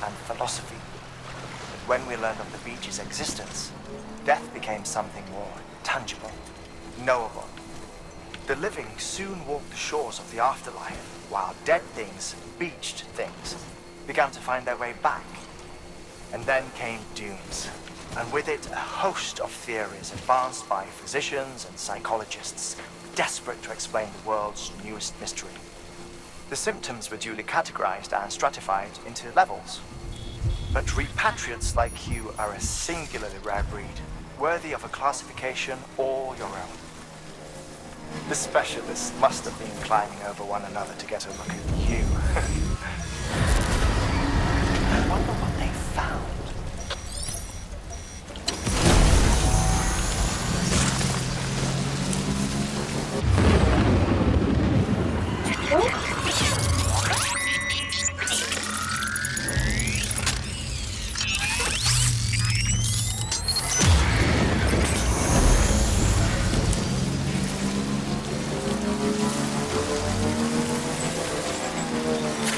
and philosophy. When we learned of the beach's existence, death became something more tangible, knowable. The living soon walked the shores of the afterlife, while dead things, beached things, began to find their way back. And then came dooms, and with it a host of theories advanced by physicians and psychologists, desperate to explain the world's newest mystery. The symptoms were duly categorized and stratified into levels. But repatriates like you are a singularly rare breed, worthy of a classification all your own. The specialists must have been climbing over one another to get a look at you. I wonder what they found.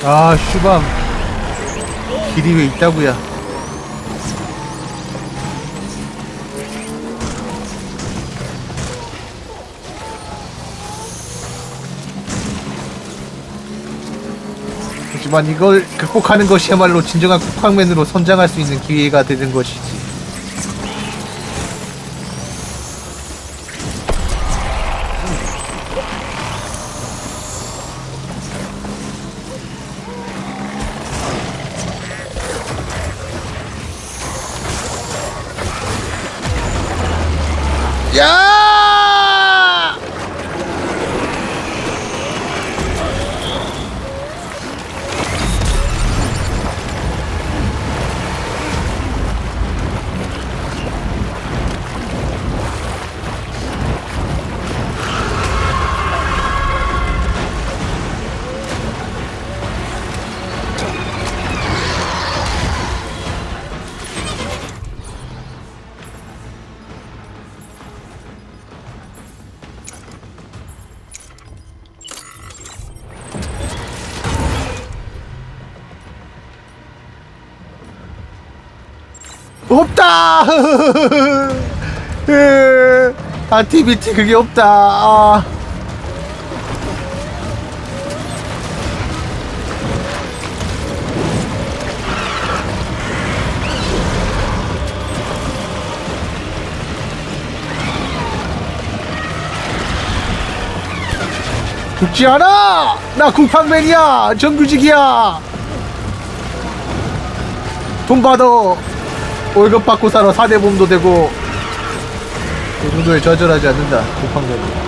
아, 슈밤 길이 왜 있다구야. 하지만 이걸 극복하는 것이야말로 진정한 쿠팡맨으로 선장할 수 있는 기회가 되는 것이지. 야! 없다! 안티비티 그게 없다. 아. 죽지 않아! 나 쿠팡맨이야! 정규직이야! 돈 받아! 월급 받고 살아. 4대 보험도 되고 그 정도에 좌절하지 않는다. 쿠팡맨이.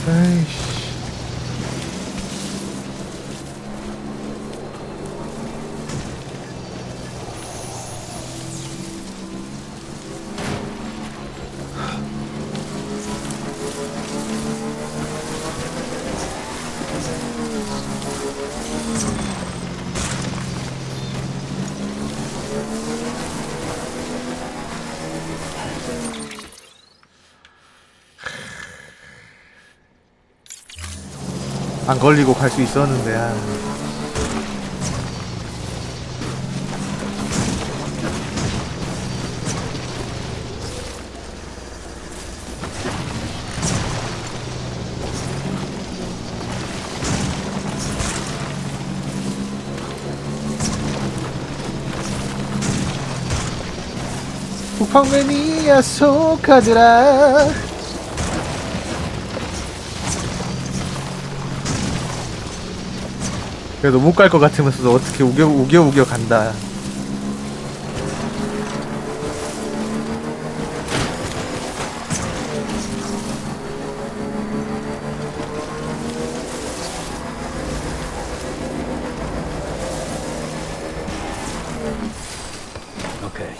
에이씨. 안 걸리고 갈 수 있었는데. 아. 쿠팡맨이 야속하더라. 그래도 못 갈 것 같으면서도 어떻게 우겨 간다. Okay.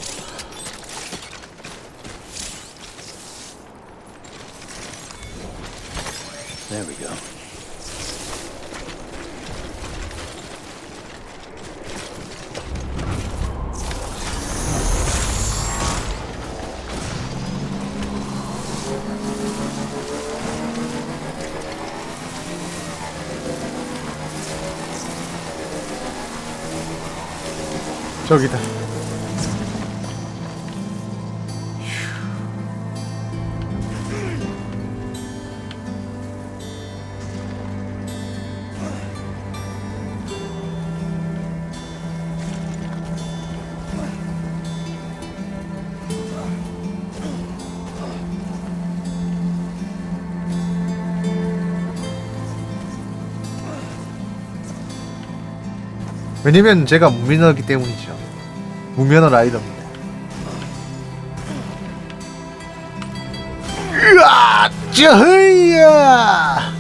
There we go. 저기다. 왜냐면 제가 무면허이기 때문이죠. 무면허 라이더입니다. 으아! 저헤이야!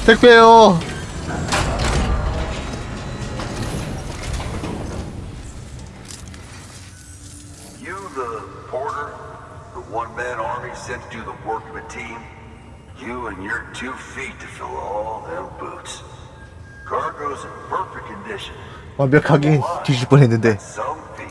택배요. You the porter, the one-man army sent to do the work of a team. You and your 2 feet to fill all them boots. Cargo's in perfect condition. 완벽하긴 뒤질 뻔했는데. Some feet.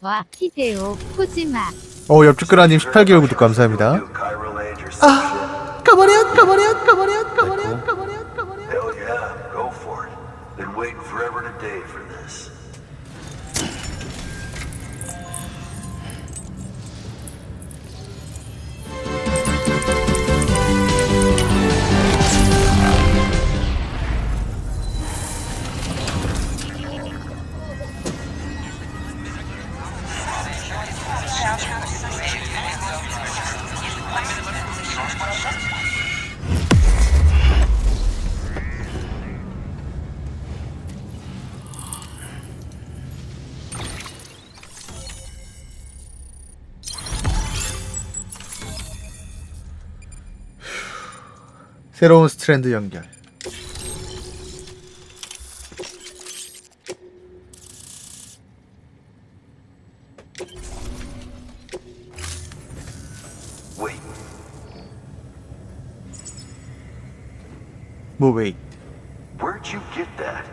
와, 히데오, 코지마. 옆집그라님 18개월 구독 감사합니다. 아, 가버려. Hell yeah, go for it. Been waiting forever and a day for this. 새로운 스트랜드 연결. Wait, 뭐 웨이. where'd you get that?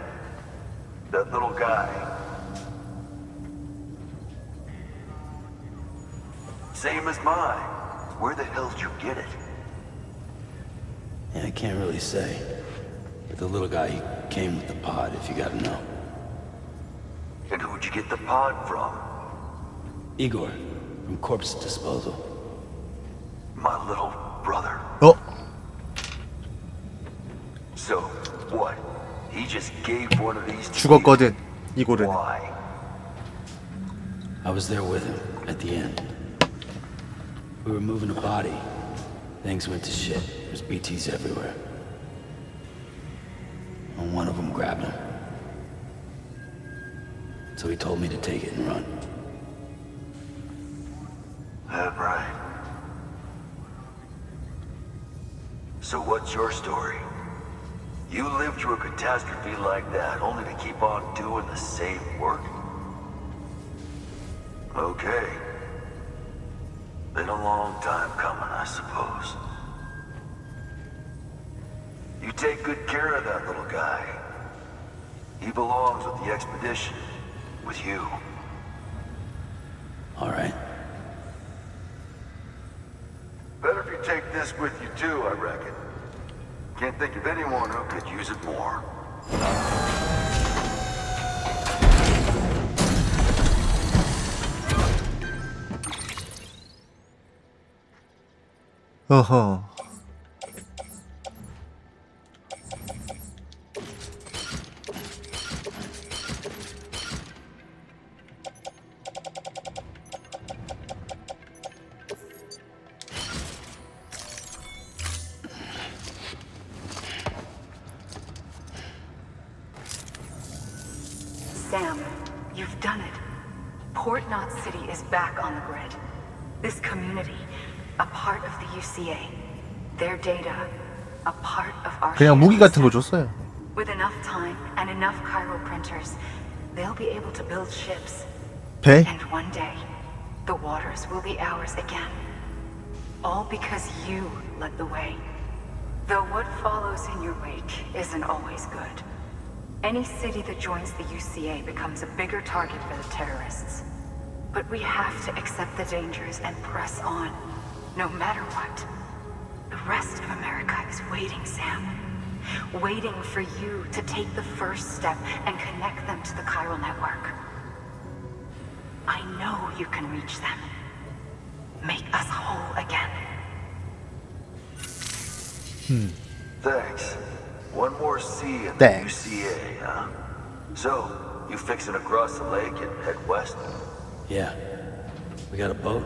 That little guy. Same as mine. Where the hell did you get it? Yeah, I can't really say. But the little guy, he came with the pod, if you gotta know. And who'd you get the pod from? Igor, from Corpse Disposal. My little brother. 어? So, what? He just gave one of these to 죽었거든 이고르는. you? Why? I was there with him at the end. We were moving a body. Things went to shit. There's BTs everywhere. And one of them grabbed him. So he told me to take it and run. That right. So what's your story? You lived through a catastrophe like that, only to keep on doing the same work? Okay. Been a long time coming, I suppose. You take good care of that little guy. He belongs with the expedition, with you. All right. Better if you take this with you too, I reckon. Can't think of anyone who could use it more. 어허. Sam, you've done it. Port Knot City is back on the grid. This community, a part of the UCA. Their data, a part of our 그냥 무기 shared 같은 거 system. 줬어요. With enough time and enough Cairo printers, they'll be able to build ships. 배? And one day, the waters will be ours again. All because you led the way. Though what follows in your wake isn't always good. Any city that joins the UCA becomes a bigger target for the terrorists. But we have to accept the dangers and press on, no matter what. The rest of America is waiting, Sam. Waiting for you to take the first step and connect them to the chiral network. I know you can reach them. Make us whole again. Thanks. One more C in the Thanks. UCA, huh? So, you fixing to cross the lake and head west? Yeah. We got a boat?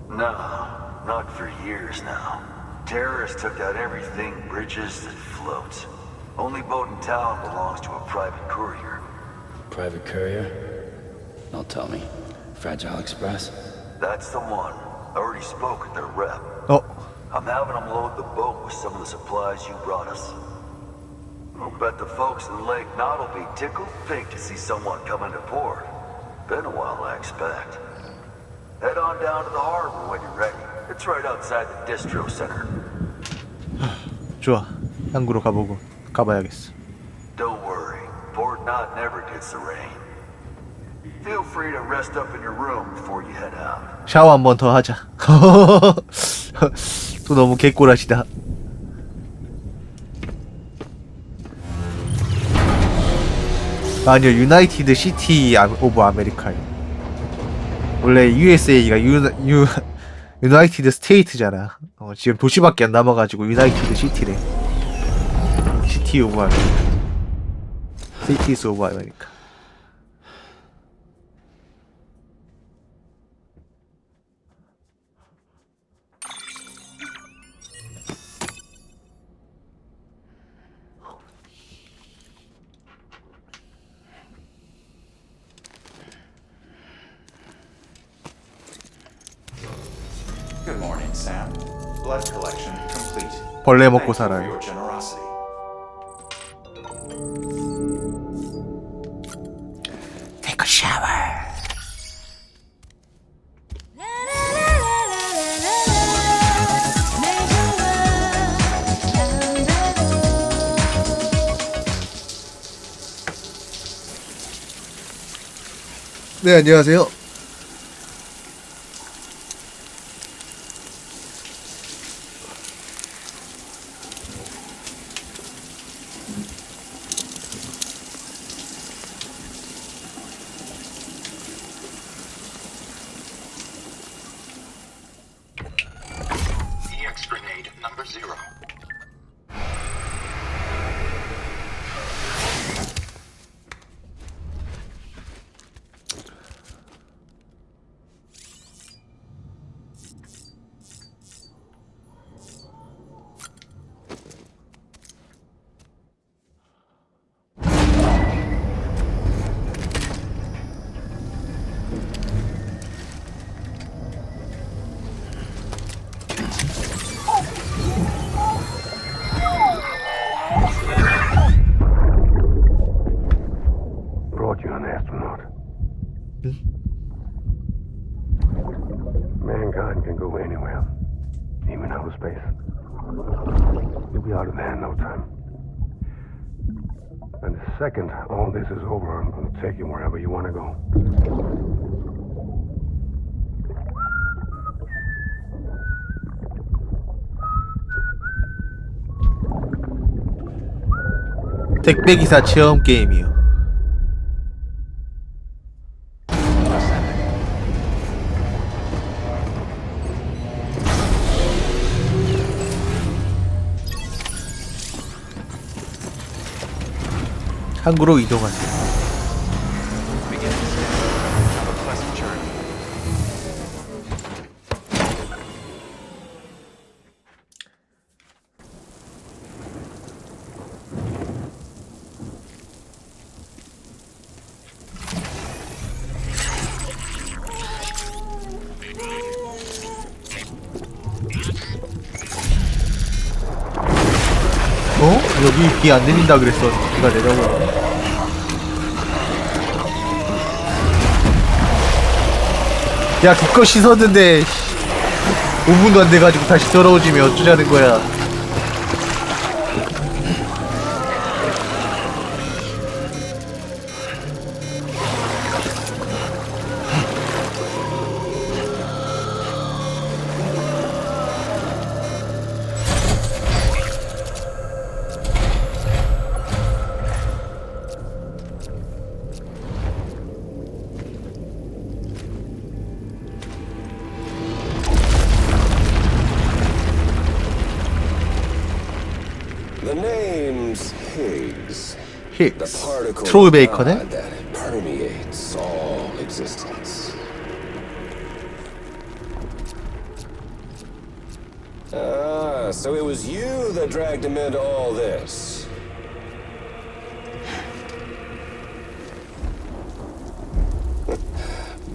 No, not for years now. Terrorists took out everything bridges that floats. Only boat in town belongs to a private courier. Private courier? Don't tell me. Fragile Express? That's the one. I already spoke with their rep. 어? I'm having them load the boat with some of the supplies you brought us. I'll bet the folks in Lake Knot will be tickled pink to see someone come into port. Been a while, I expect. Head on down to the harbor when you're ready. It's right outside the distro center. 좋아. 항구로 가봐야겠어. Don't worry, Port Knot never gets the rain. Feel free to rest up in your room before you head out. 샤워 한 번 더 하자. 또 너무 개꿀하시다. 아니요, 유나이티드 시티 오브 아메리카요. 원래 USA가 유나이티드 스테이트잖아. 지금 도시밖에 안 남아가지고 유나이티드 시티래. 시티 오브 아메리카. 시티스 오브 아메리카. Good morning, Sam. Blood collection complete. 벌레 먹고 Thank you for 살아요. your generosity. Take a shower. 네, 안녕하세요. number 0. Brought you an astronaut. Mankind can go anywhere, even outer space. You'll be out of there in no time. And the second all this is over, I'm going to take you wherever you want to go. 택배기사 체험 게임이요. 항구로 이동하세요. Have a pleasant journey. 여기 비 안 내린다 그랬어. 비가 내려고. 야, 기껏 씻었는데 5분도 안 돼가지고 다시 더러워지면 어쩌자는 거야. The name's Higgs. Higgs. The particle 트로이 베이커네? that permeates all existence. Ah, so it was you that dragged him into all this.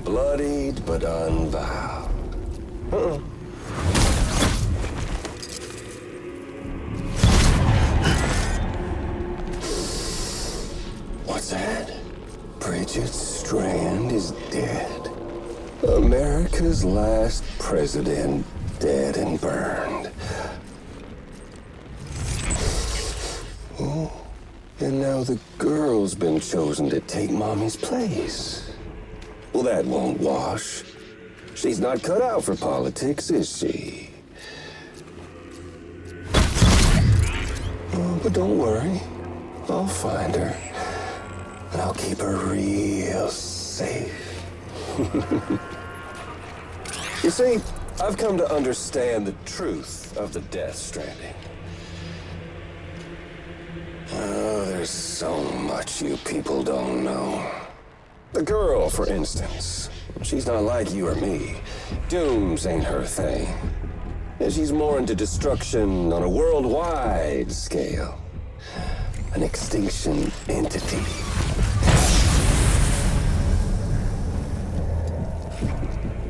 Bloodied but unvowed. What's that? Bridget Strand is dead. America's last president dead and burned. Oh, and now the girl's been chosen to take Mommy's place. Well, that won't wash. She's not cut out for politics, is she? Oh, but don't worry. I'll find her. And I'll keep her real safe. You see, I've come to understand the truth of the Death Stranding. Oh, there's so much you people don't know. The girl, for instance, she's not like you or me. Dooms ain't her thing. And she's more into destruction on a worldwide scale. An extinction entity.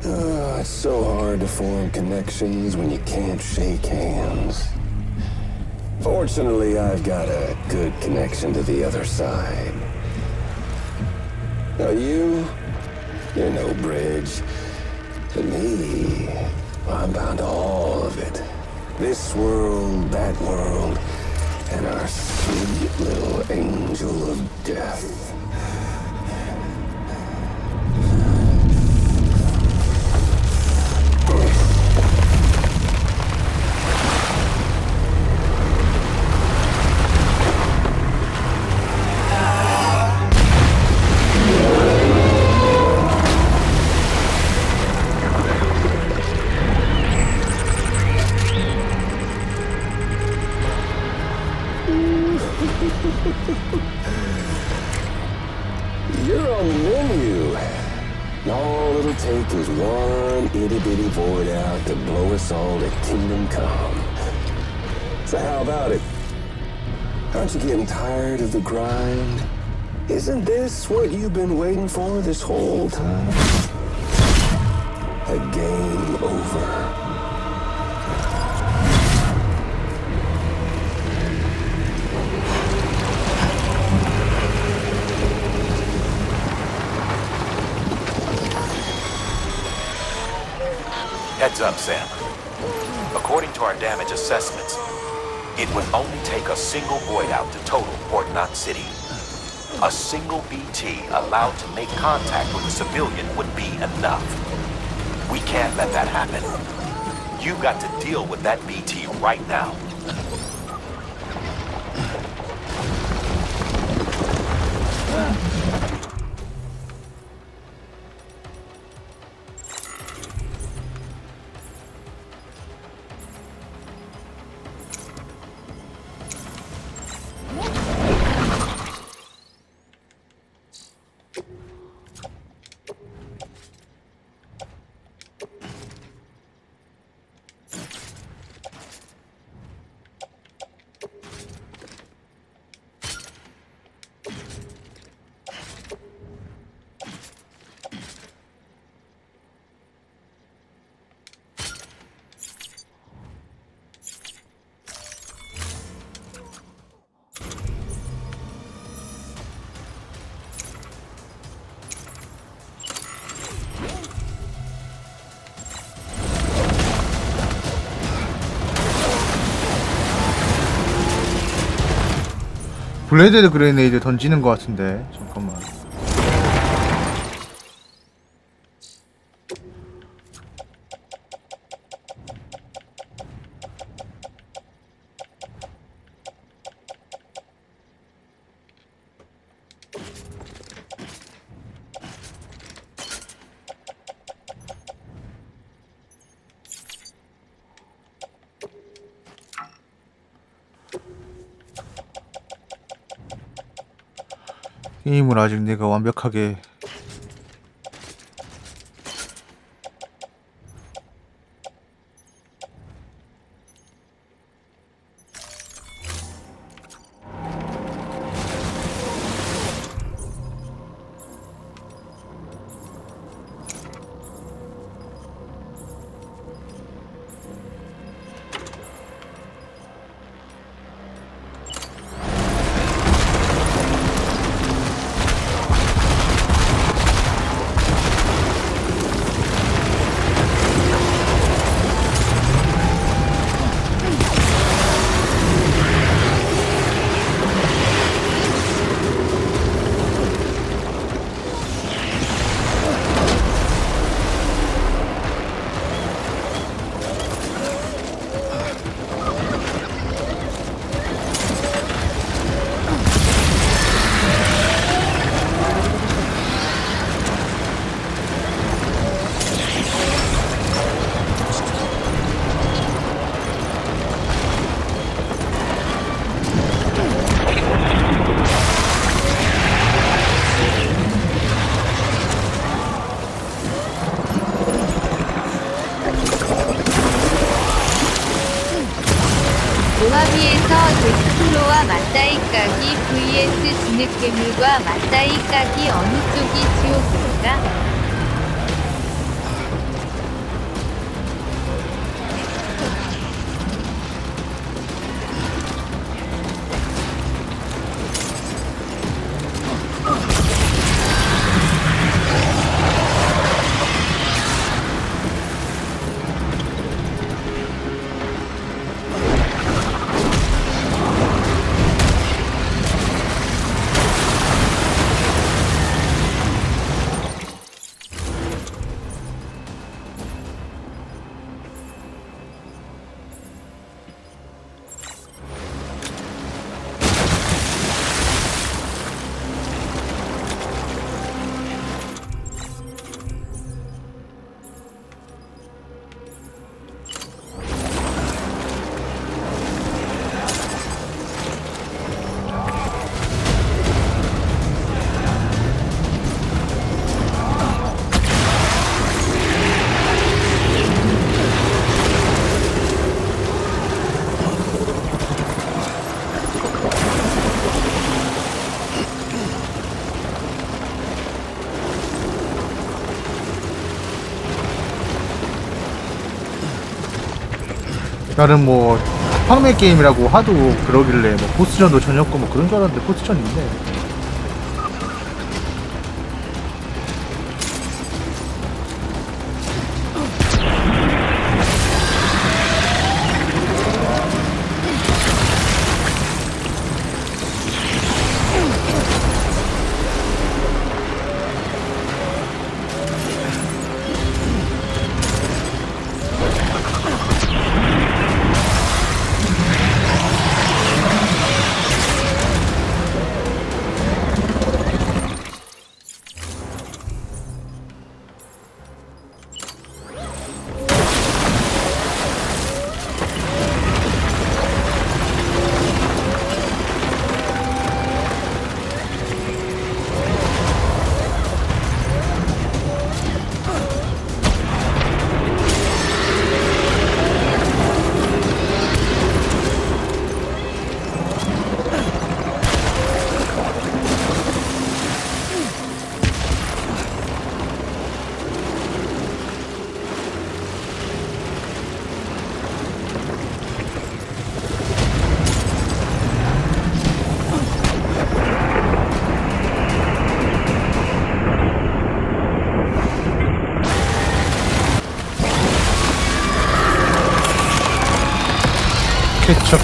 Oh, it's so hard to form connections when you can't shake hands. Fortunately, I've got a good connection to the other side. Now you're no bridge. To me, I'm bound to all of it. This world, that world, and our sweet little angel of death. You're on the menu. All it'll take is one itty-bitty void out to blow us all to kingdom come. So how about it? Aren't you getting tired of the grind? Isn't this what you've been waiting for this whole time? A game over. Heads up, Sam. According to our damage assessments, it would only take a single void out to total Port Knot City. A single BT allowed to make contact with a civilian would be enough. We can't let that happen. You got to deal with that BT right now. 블레이드 그레네이드 던지는 것 같은데 잠깐만. 게임을 아직 내가 완벽하게 모하비에서 데스플로와 맞다이 까기 vs 진흙괴물과 맞다이 까기 어느 쪽이 지옥일까? 나는 뭐 쿠팡맨 게임이라고 하도 그러길래 뭐 보스전도 전혔고 뭐 그런 줄 알았는데 보스전이 있네. 케첩.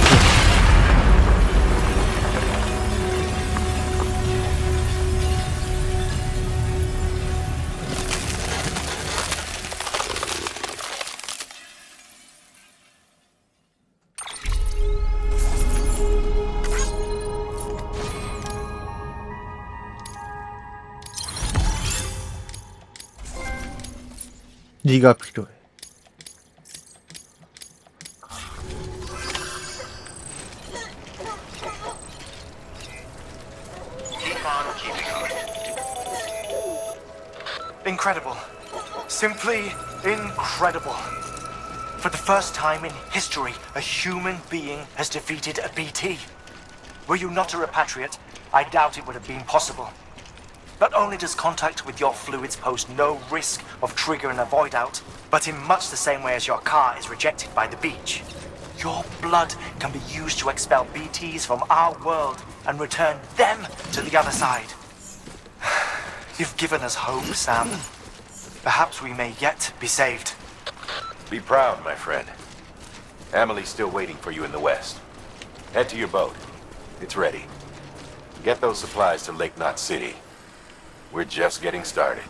네가 필요해. Incredible. Simply incredible. For the first time in history, a human being has defeated a BT. Were you not a repatriate, I doubt it would have been possible. Not only does contact with your fluids pose no risk of triggering a void out, but in much the same way as your car is rejected by the beach. Your blood can be used to expel BTs from our world and return them to the other side. You've given us hope, Sam. Perhaps we may yet be saved. Be proud, my friend. Emily's still waiting for you in the west. Head to your boat. It's ready. Get those supplies to Lake Knot City. We're just getting started.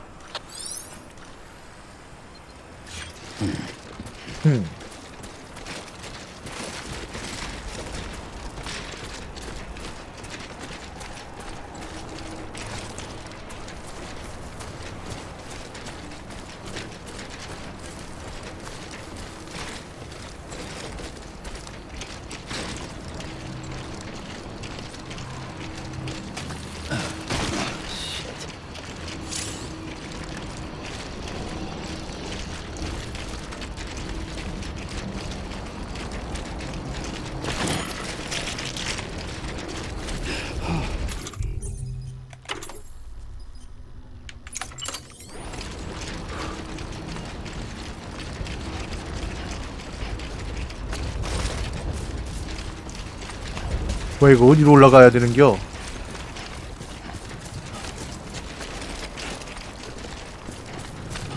뭐야 이거 어디로 올라가야 되는겨?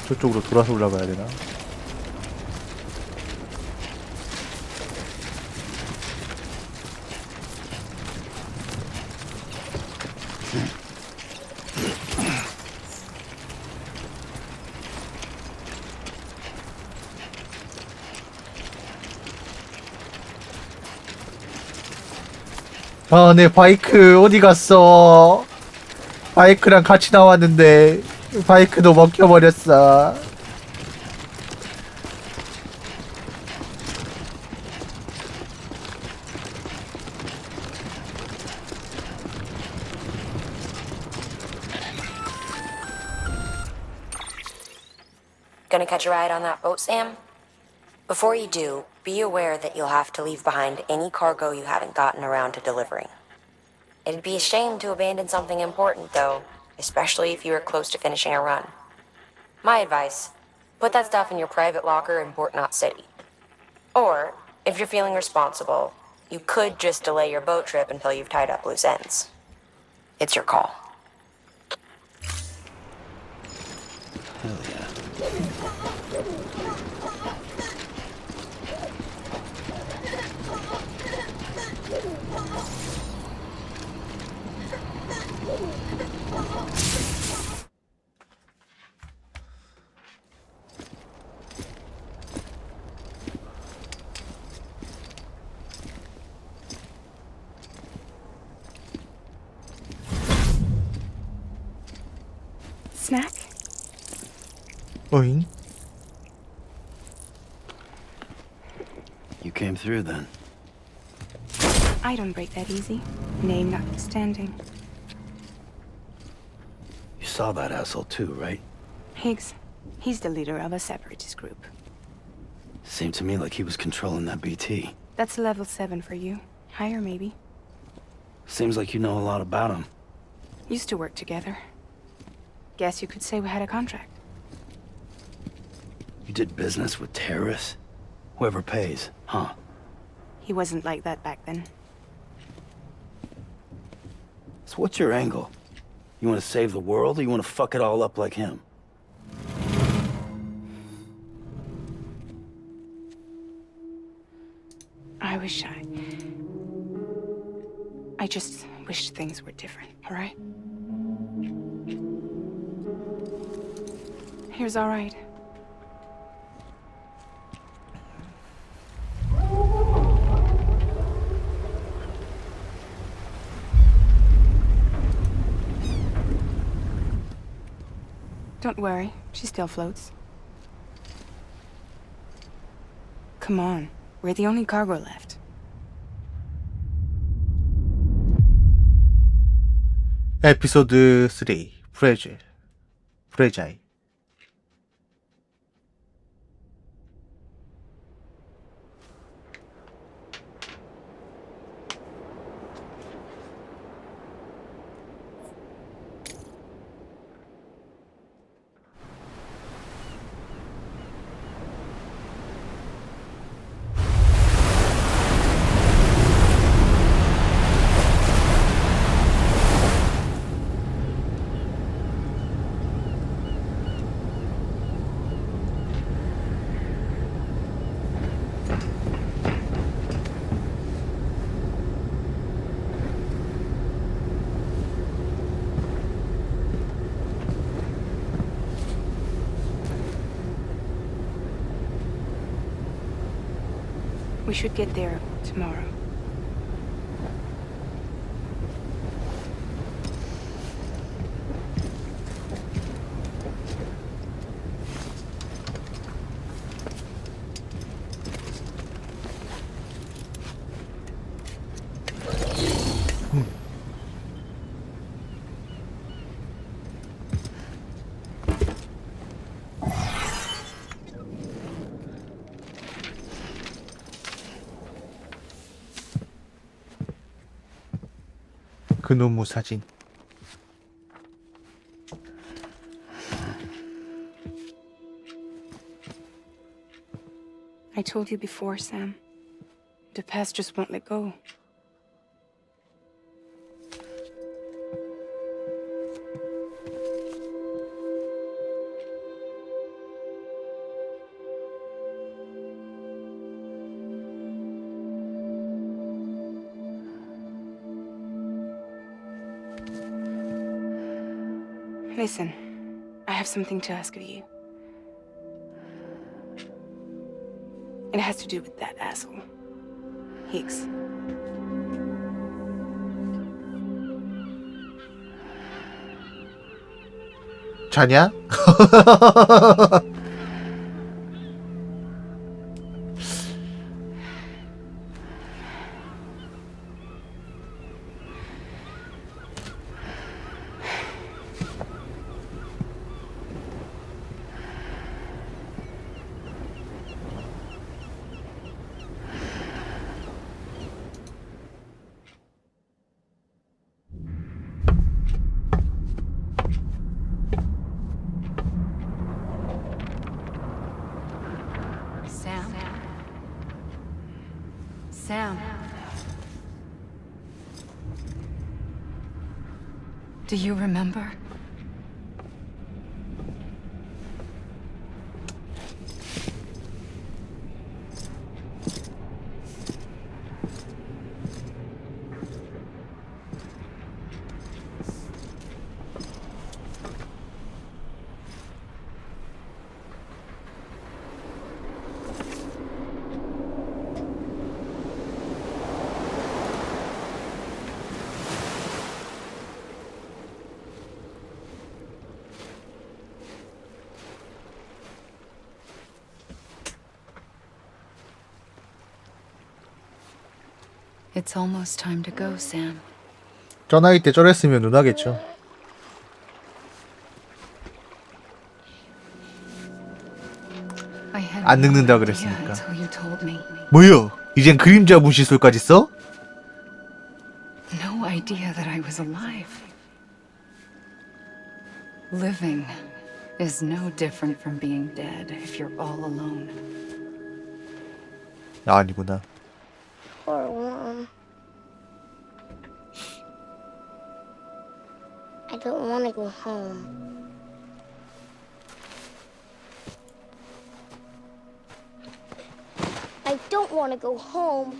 저쪽으로 돌아서 올라가야 되나? 아, 내 바이크 어디 갔어? 바이크랑 같이 나왔는데 바이크도 먹혀버렸어. Gonna catch a ride on that boat, Sam? Before you do, be aware that you'll have to leave behind any cargo you haven't gotten around to delivering. It'd be a shame to abandon something important, though, especially if you are close to finishing a run. My advice, put that stuff in your private locker in Port Knot City. Or, If you're feeling responsible, you could just delay your boat trip until you've tied up loose ends. It's your call. Hell yeah. Snack? 어잉? You came through then. I don't break that easy. Name notwithstanding. You saw that asshole too, right? Higgs. He's the leader of a separatist group. Seemed to me like he was controlling that BT. That's level 7 for you. Higher, maybe. Seems like you know a lot about him. Used to work together. Guess you could say we had a contract. You did business with terrorists? Whoever pays, huh? He wasn't like that back then. So what's your angle? You want to save the world, or you want to fuck it all up like him? I just wish things were different, all right? Here's all right. Don't worry, she still floats. Come on, we're the only cargo left. 에피소드 3 프레자일 We should get there tomorrow. 그놈의 사진. I told you before, Sam. The past just won't let go. Listen, I have something to ask of you. It has to do with that asshole, Higgs. 자냐? Sam. Do you remember? It's almost time to go, Sam. 저 나이 때 저랬으면 누나겠죠. 안 늙는다 그랬으니까. 뭐야? 이젠 그림자 분시술까지 써? No idea that I was alive. Living is no different from being dead if you're all alone. 아, 아니구나. Poor Mom. I don't want to go home. I don't want to go home.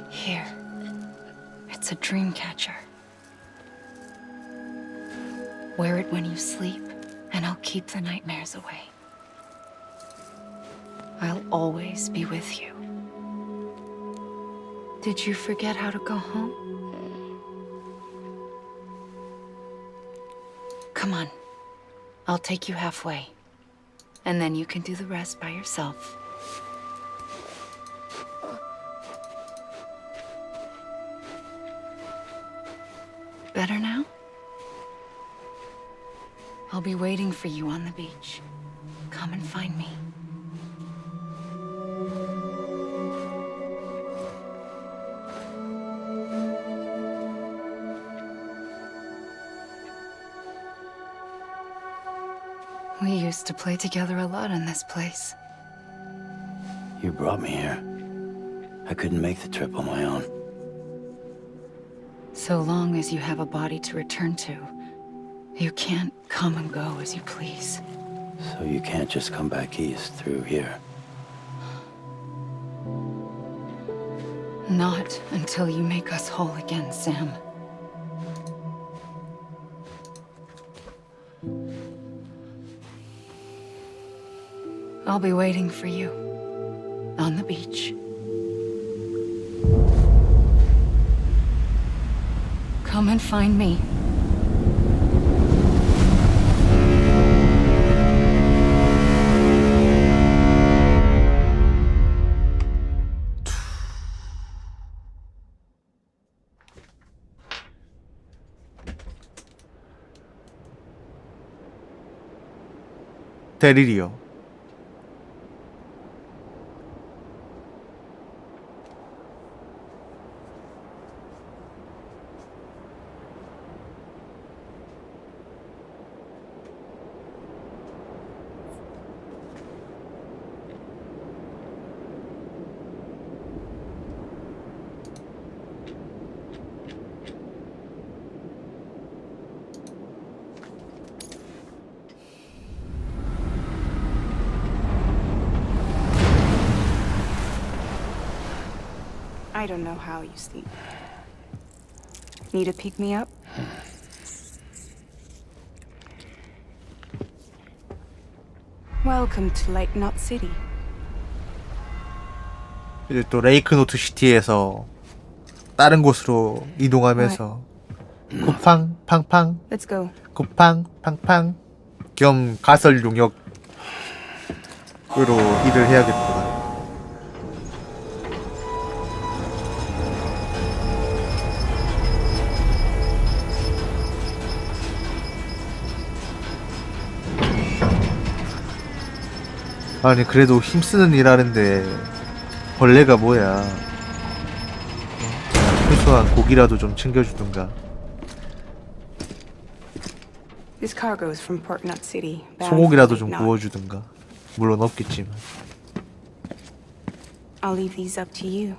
Here. It's a dream catcher. Wear it when you sleep, and I'll keep the nightmares away. I'll always be with you. Did you forget how to go home? Come on. I'll take you halfway. And then you can do the rest by yourself. Better now? I'll be waiting for you on the beach. Come and find me. We used to play together a lot in this place. You brought me here. I couldn't make the trip on my own. So long as you have a body to return to, you can't come and go as you please. So you can't just come back east through here? Not until you make us whole again, Sam. I'll be waiting for you on the beach. Come and find me. 데리리요. I don't know how you sleep. Need to pick me up? Welcome to Lake Knot City. 이제 또 레이크노트 시티에서 다른 곳으로 이동하면서 쿠팡 팡팡 Let's go. 쿠팡 팡팡 겸 가설 용역으로 일을 해야겠구나. 아니 그래도 힘쓰는 일 하는데 벌레가 뭐야. 최소한 고기라도 좀 챙겨주든가. This cargo is from Port Knot City. 소고기라도 좀 구워주든가. 물론 없겠지만. I'll leave these up to you.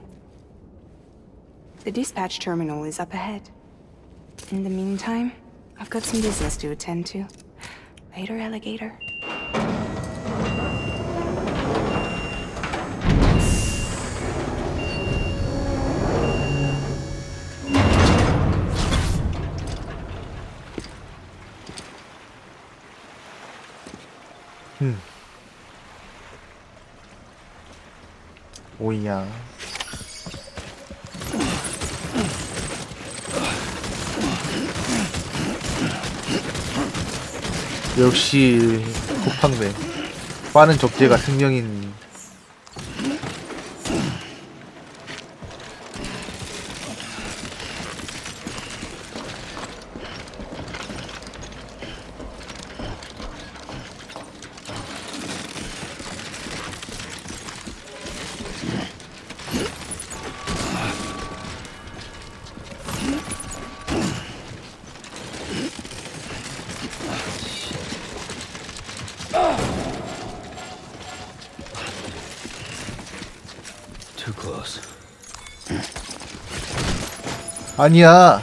The dispatch terminal is up ahead. In the meantime, I've got some business to attend to. Later, alligator. 오이야. 역시 쿠팡맨 빠른 접대가 승령인. Too close. 아니야.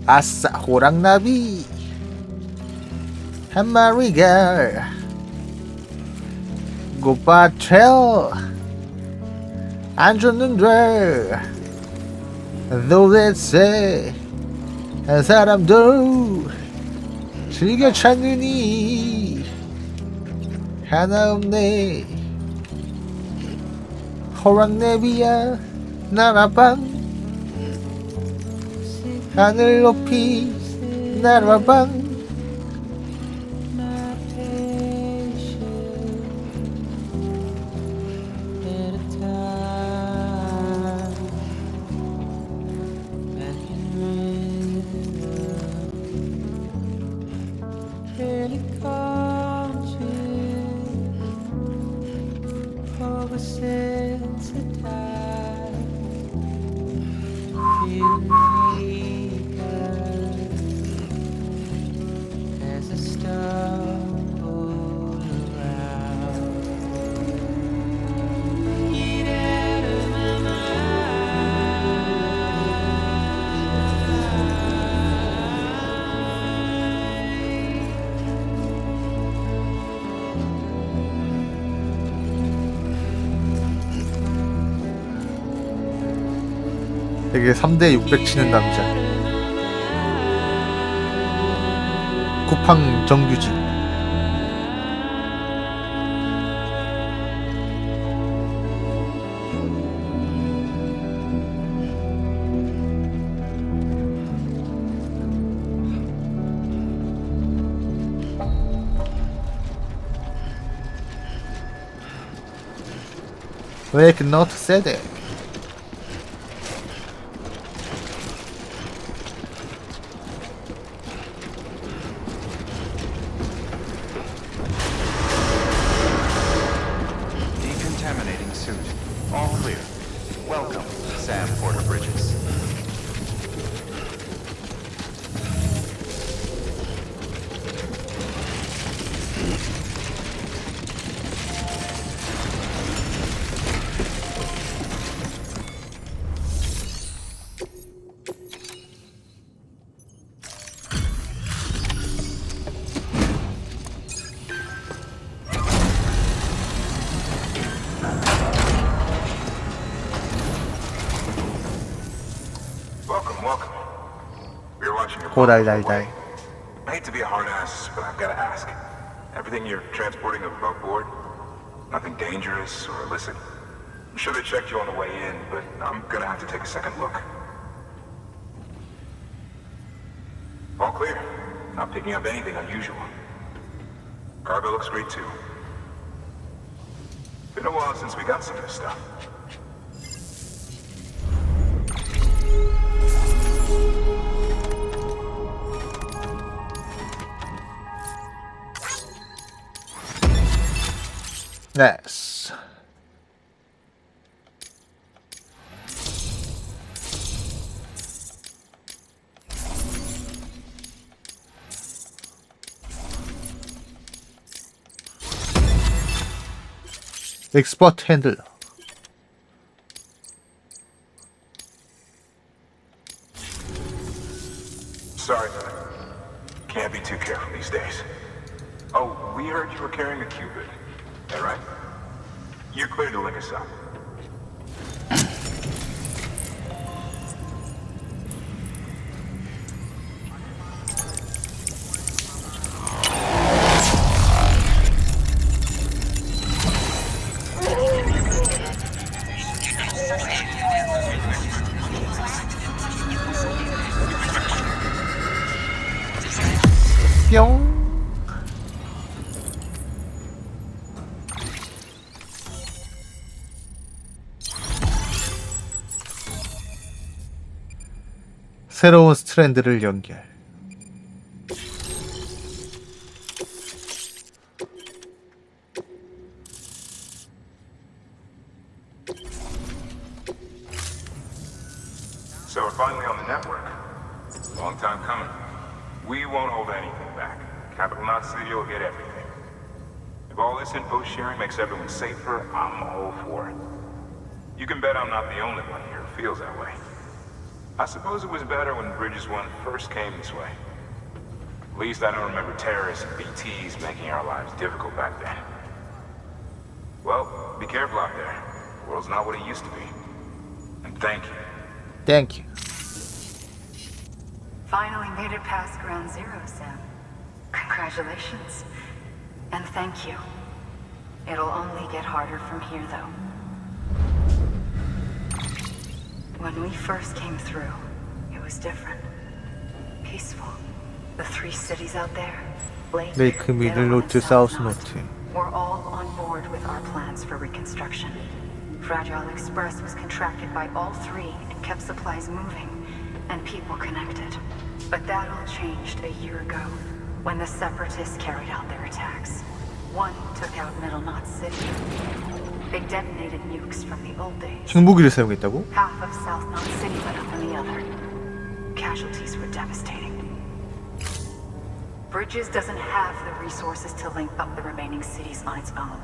아싸 호랑나비 한 마리가 꽃밭에 안 줬는데 도대체 한 사람도 즐겨 찾느니 하나 없네. 호랑나비야 나라방 하늘 높이 날아방. 되게 3대 600 치는 남자. 쿠팡 정규직. 왜 이렇게 너트 세대? Decontaminating suit. All clear. Welcome, Sam Porter Bridges. 고달달달. I hate to be a hard ass, but I've got to ask. Everything you're transporting above board? Nothing dangerous or illicit? I'm sure they checked you on the way in, but I'm gonna have to take a second look. All clear. Not picking up anything unusual. Cargo looks great too. Been a while since we got some of this stuff. Nice. 엑스퍼트 핸들러. Sorry, man. Can't be too careful these days. Oh, we heard you were carrying a Cupid. That right? You're clear to link us up. 뿅. 새로운 스트랜드를 연결. So we're finally on the network. Long time coming. We won't hold anything back. Capital Knot City will get everything. If all this info sharing makes everyone safer, I'm all for it. You can bet I'm not the only one here who feels that way. I suppose it was better when Bridges 1 first came this way. At least I don't remember terrorists and BTs making our lives difficult back then. Well, be careful out there. The world's not what it used to be. And thank you. Thank you. Finally made it past Ground Zero, Sam. Congratulations. And thank you. It'll only get harder from here, though. When we first came through, it was different. Peaceful. The three cities out there, 레이크, 미들노트, 사우스노트. we're all on board with our plans for reconstruction. Fragile Express was contracted by all three and kept supplies moving and people connected. But that all changed a year ago when the Separatists carried out their attacks. One took out Middle Knot City. They detonated nukes from the old days. 핵무기를 사용했다고? Half of South Knot City went up in the other. Casualties were devastating. Bridges doesn't have the resources to link up the remaining cities on its own.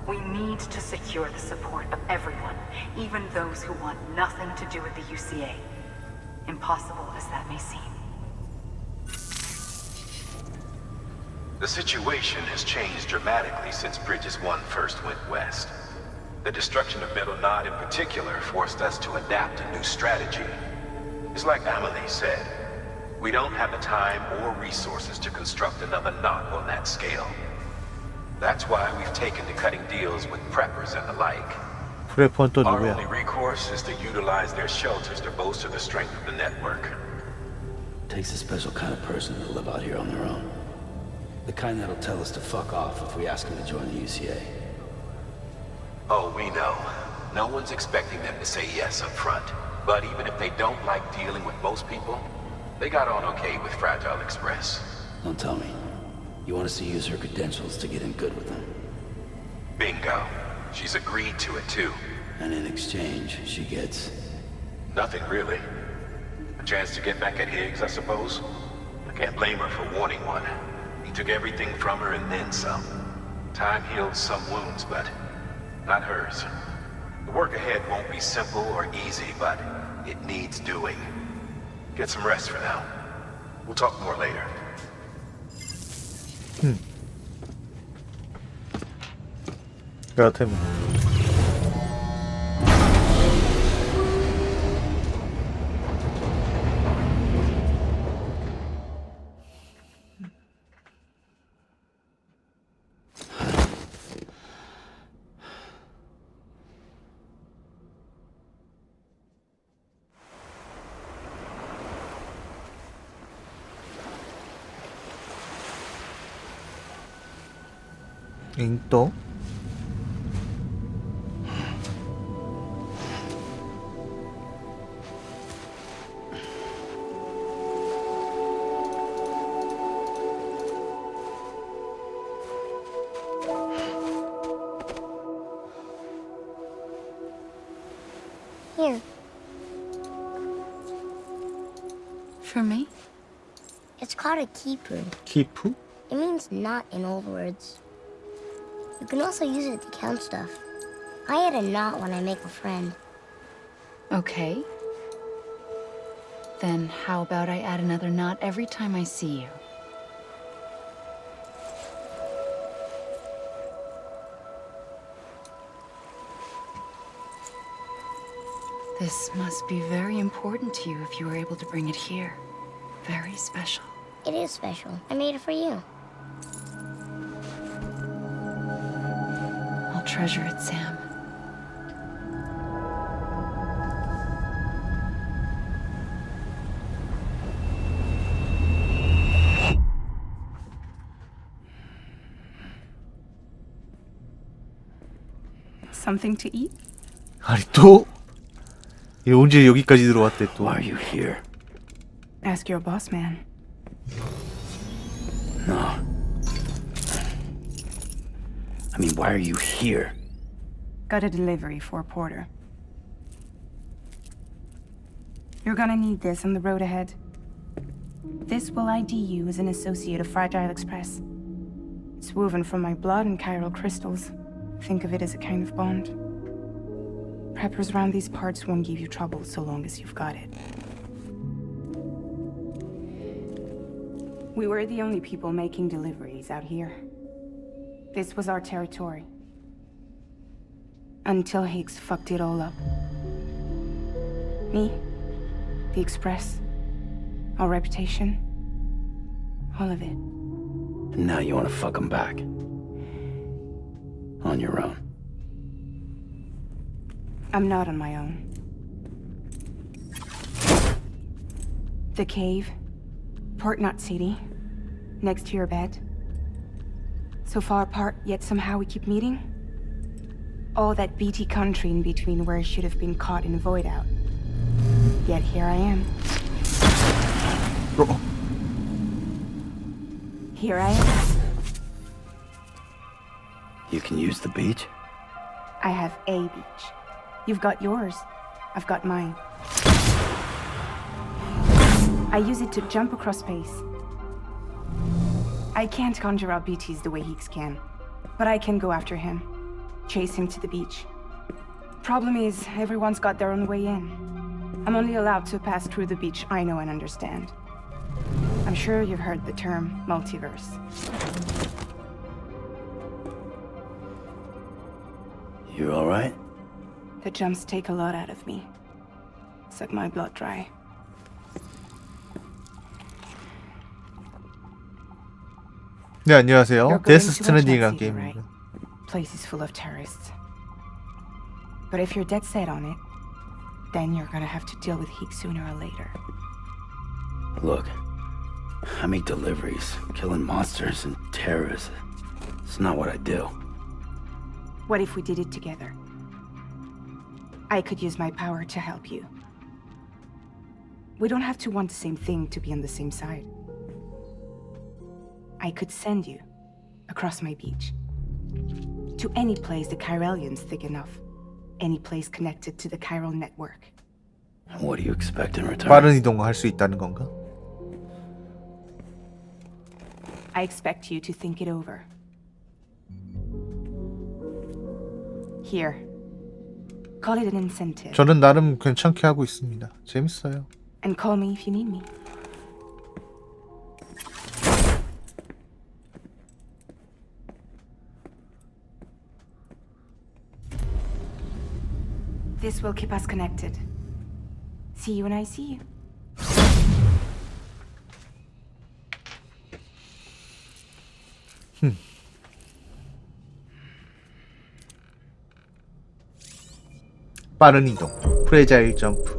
We need to secure the support of everyone, even those who want nothing to do with the UCA. Impossible as that may seem. The situation has changed dramatically since Bridges 1 first went west. The destruction of Middle Knot in particular forced us to adapt a new strategy. It's like Amelie said, we don't have the time or resources to construct another knot on that scale. That's why we've taken to cutting deals with preppers and the like. 프레퍼는 또 Our 누구야? only recourse is to utilize their shelters to bolster the strength of the network. Takes a special kind of person to live out here on their own. The kind that'll tell us to fuck off if we ask them to join the UCA. Oh, we know. No one's expecting them to say yes up front. But even if they don't like dealing with most people, they got on okay with Fragile Express. Don't tell me. You want us to use her credentials to get in good with them? Bingo. She's agreed to it too. And in exchange, she gets... Nothing really. A chance to get back at Higgs, I suppose. I can't blame her for wanting one. He took everything from her and then some. Time heals some wounds, but not hers. The work ahead won't be simple or easy, but it needs doing. Get some rest for now. We'll talk more later. 그렇다면 또? Here. For me? It's called a kipu. 키프? It means knot in old words. You can also use it to count stuff. I add a knot when I make a friend. Okay. Then how about I add another knot every time I see you? This must be very important to you if you were able to bring it here. Very special. It is special. I made it for you. I'll treasure it, Sam. Something to eat? 아니 또? 얘 언제 여기까지 들어왔대 또? Why are you here? Ask your boss man. No. I mean, why are you here? Got a delivery for a porter. You're gonna need this on the road ahead. This will ID you as an associate of Fragile Express. It's woven from my blood and chiral crystals. Think of it as a kind of bond. Preppers around these parts won't give you trouble so long as you've got it. We were the only people making deliveries out here. This was our territory. Until Higgs fucked it all up. Me, the Express, our reputation, all of it. And now you want to fuck him back. On your own. I'm not on my own. The cave, Port Knot City, next to your bed. So far apart, yet somehow we keep meeting. All that BT country in between where I should have been caught in a void out. Yet here I am. Here I am. You can use the beach? I have a beach. You've got yours. I've got mine. I use it to jump across space. I can't conjure up BTs the way Higgs can, but I can go after him, chase him to the beach. Problem is, everyone's got their own way in. I'm only allowed to pass through the beach I know and understand. I'm sure you've heard the term multiverse. You all right? The jumps take a lot out of me. Suck my blood dry. 네, 안녕하세요. 데스 스트랜딩이란 게임입니다. Place is full of terrorists. But if you're dead set on it, then you're gonna have to deal with Higgs sooner or later. Look, I make deliveries, killing monsters and terrorists. It's not what I do. What if we did it together? I could use my power to help you. We don't have to want the same thing to be on the same side. I could send you across my beach to any place the Chiralian's thick enough, any place connected to the chiral network. What do you expect in return? 빠른 이동할 수 있다는 건가? I expect you to think it over. Here. Call it an incentive. 저는 나름 괜찮게 하고 있습니다. 재밌어요. And call me if you need me. This will keep us connected. See you when I see you. 빠른 이동, 프레자일 점프.